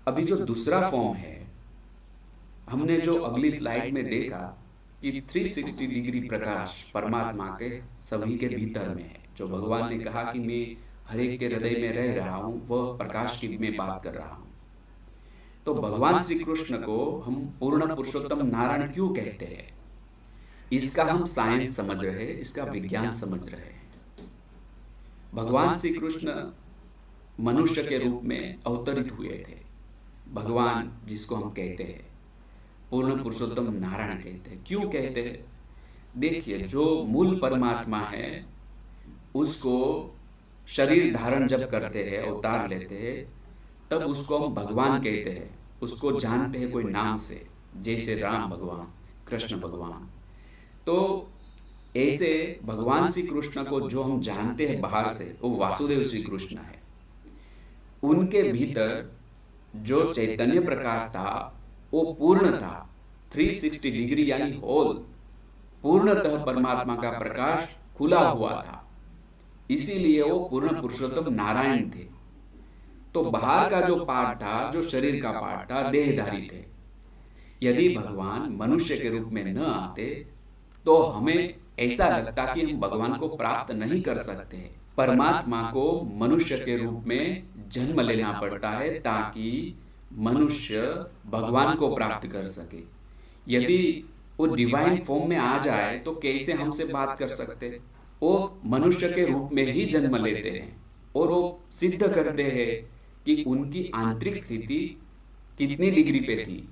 अभी जो दूसरा फॉर्म है, हमने जो अगली स्लाइड में देखा कि 360 डिग्री प्रकाश परमात्मा के सभी के भीतर में है। जो भगवान ने कहा कि मैं हर एक के हृदय में रह रहा हूँ, वह प्रकाश की मैं बात कर रहा हूँ। तो भगवान श्री कृष्ण को हम पूर्ण पुरुषोत्तम नारायण क्यों कहते हैं? इसका हम साइंस समझ रहे हैं, इसका विज्ञान समझ रहे हैं। भगवान श्री कृष्ण मनुष्य के रूप में अवतरित हुए थे। भगवान जिसको हम कहते हैं, पूर्ण पुरुषोत्तम नारायण कहते हैं। क्यों कहते हैं? देखिए, जो मूल परमात्मा है उसको शरीर धारण जब करते हैं, अवतार लेते हैं, तब उसको हम भगवान कहते हैं। उसको जानते हैं कोई नाम से, जैसे राम भगवान, कृष्ण भगवान। तो ऐसे भगवान श्री कृष्ण को जो हम जानते हैं बाहर से, वो वासुदेव श्री कृष्ण है। उनके भीतर जो चैतन्य प्रकाश था वो पूर्ण था, 360 डिग्री यानी होल, पूर्णतः परमात्मा का प्रकाश खुला हुआ था। इसीलिए वो पूर्ण पुरुषोत्तम नारायण थे। तो बाहर का जो पार्ट था, जो शरीर का पार्ट था, देहधारी थे। यदि भगवान मनुष्य के रूप में न आते तो हमें ऐसा लगता कि हम भगवान को प्राप्त नहीं कर सकते। परमात्मा को मनुष्य के रूप में जन्म लेना पड़ता है ताकि मनुष्य भगवान को प्राप्त कर सके। यदि वो डिवाइन फॉर्म में आ जाए तो कैसे हमसे बात कर सकते? वो मनुष्य के रूप में ही जन्म लेते हैं और वो सिद्ध करते हैं कि उनकी आंतरिक स्थिति कितनी डिग्री पे थी।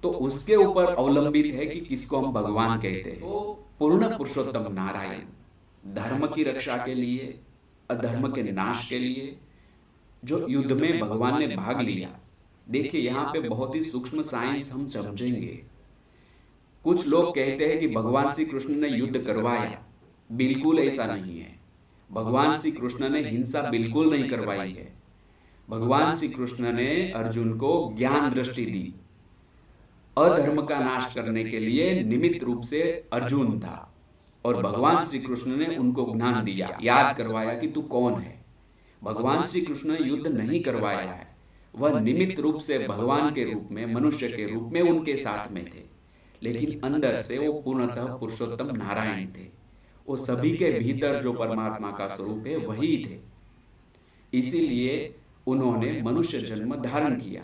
तो उसके ऊपर अवलंबित है कि किसको हम भगवान कहते हैं। तो पूर्ण पुरुषोत्तम नारायण धर्म की रक्षा के लिए, अधर्म के नाश के लिए जो युद्ध में भगवान ने भाग लिया। देखिए, यहाँ पे बहुत ही सूक्ष्म साइंस हम समझेंगे। कुछ लोग कहते हैं कि भगवान श्री कृष्ण ने युद्ध करवाया। बिल्कुल ऐसा नहीं है। भगवान श्री कृष्ण ने हिंसा बिल्कुल नहीं करवाई है। भगवान श्री कृष्ण ने अर्जुन को ज्ञान दृष्टि दी। अधर्म का नाश करने के लिए निमित्त रूप से अर्जुन था और भगवान श्री कृष्ण ने उनको ज्ञान दिया, याद करवाया कि तू कौन है। भगवान श्री कृष्ण ने युद्ध नहीं करवाया है, वह निमित्त रूप से भगवान के रूप में, मनुष्य के रूप में उनके साथ में थे, लेकिन अंदर से वो पूर्णतः पुरुषोत्तम नारायण थे। वो सभी के भीतर जो परमात्मा का स्वरूप है वही थे। इसीलिए उन्होंने मनुष्य जन्म धारण किया।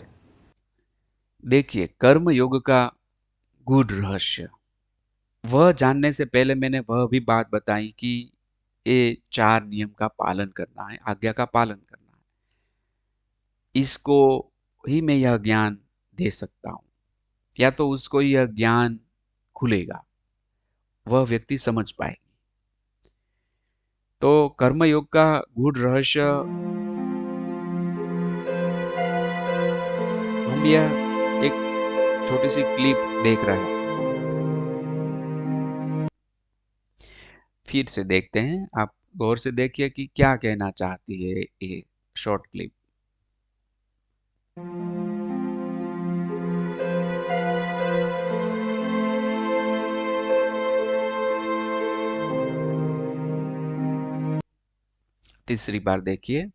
देखिए, कर्म योग का गूढ़ रहस्य, वह जानने से पहले मैंने वह भी बात बताई कि ये 4 नियम का पालन करना है, आज्ञा का पालन करना है। इसको ही मैं यह ज्ञान दे सकता हूँ, या तो उसको यह ज्ञान खुलेगा, वह व्यक्ति समझ पाएगी। तो कर्म योग का गूढ़ रहस्य हम यह एक छोटी सी क्लिप देख रहे हैं, फिर से देखते हैं। आप गौर से देखिए कि क्या कहना चाहती है ये शॉर्ट क्लिप। तीसरी बार देखिए।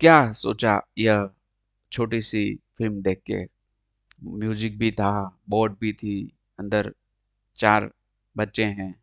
क्या सोचा यह छोटी सी फिल्म देख के? म्यूजिक भी था, बोर्ड भी थी, अंदर 4 बच्चे हैं,